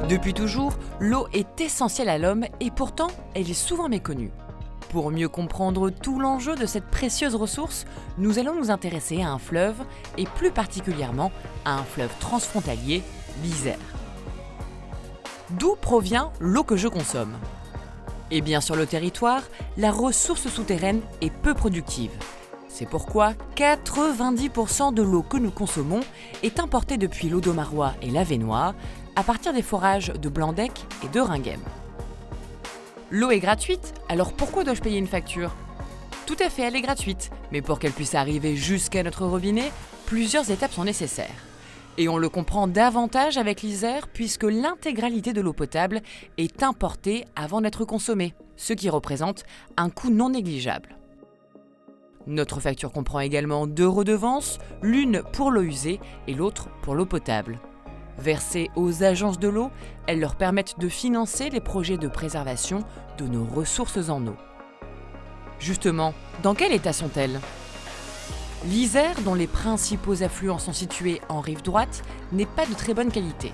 Depuis toujours, l'eau est essentielle à l'homme et pourtant, elle est souvent méconnue. Pour mieux comprendre tout l'enjeu de cette précieuse ressource, nous allons nous intéresser à un fleuve et plus particulièrement à un fleuve transfrontalier, l'Isère. D'où provient l'eau que je consomme ? Eh bien, sur le territoire, la ressource souterraine est peu productive. C'est pourquoi 90% de l'eau que nous consommons est importée depuis l'Audomarois et l'Avesnois, à partir des forages de Blandec et de Ringhem. L'eau est gratuite, alors pourquoi dois-je payer une facture ? Tout à fait, elle est gratuite, mais pour qu'elle puisse arriver jusqu'à notre robinet, plusieurs étapes sont nécessaires. Et on le comprend davantage avec l'Isère puisque l'intégralité de l'eau potable est importée avant d'être consommée, ce qui représente un coût non négligeable. Notre facture comprend également 2 redevances, l'une pour l'eau usée et l'autre pour l'eau potable. Versées aux agences de l'eau, elles leur permettent de financer les projets de préservation de nos ressources en eau. Justement, dans quel état sont-elles ? L'Isère, dont les principaux affluents sont situés en rive droite, n'est pas de très bonne qualité.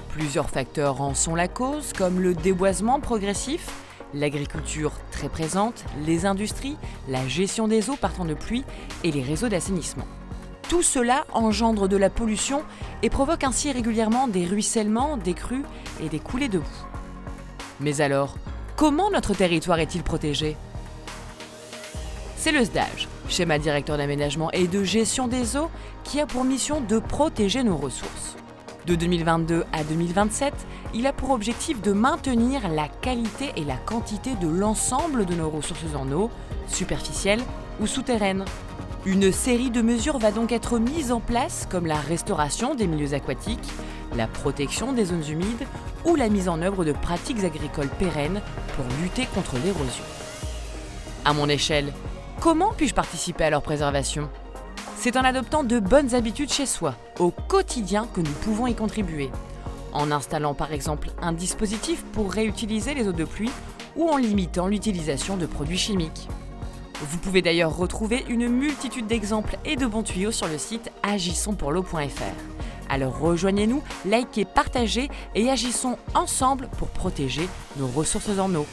Plusieurs facteurs en sont la cause, comme le déboisement progressif, l'agriculture très présente, les industries, la gestion des eaux partant de pluie et les réseaux d'assainissement. Tout cela engendre de la pollution et provoque ainsi régulièrement des ruissellements, des crues et des coulées de boue. Mais alors, comment notre territoire est-il protégé ? C'est le SDAGE, schéma directeur d'aménagement et de gestion des eaux, qui a pour mission de protéger nos ressources. De 2022 à 2027, il a pour objectif de maintenir la qualité et la quantité de l'ensemble de nos ressources en eau, superficielles ou souterraines. Une série de mesures va donc être mise en place, comme la restauration des milieux aquatiques, la protection des zones humides ou la mise en œuvre de pratiques agricoles pérennes pour lutter contre l'érosion. À mon échelle, comment puis-je participer à leur préservation ? C'est en adoptant de bonnes habitudes chez soi, au quotidien, que nous pouvons y contribuer. En installant par exemple un dispositif pour réutiliser les eaux de pluie ou en limitant l'utilisation de produits chimiques. Vous pouvez d'ailleurs retrouver une multitude d'exemples et de bons tuyaux sur le site agissonspourleau.fr. Alors rejoignez-nous, likez, partagez et agissons ensemble pour protéger nos ressources en eau.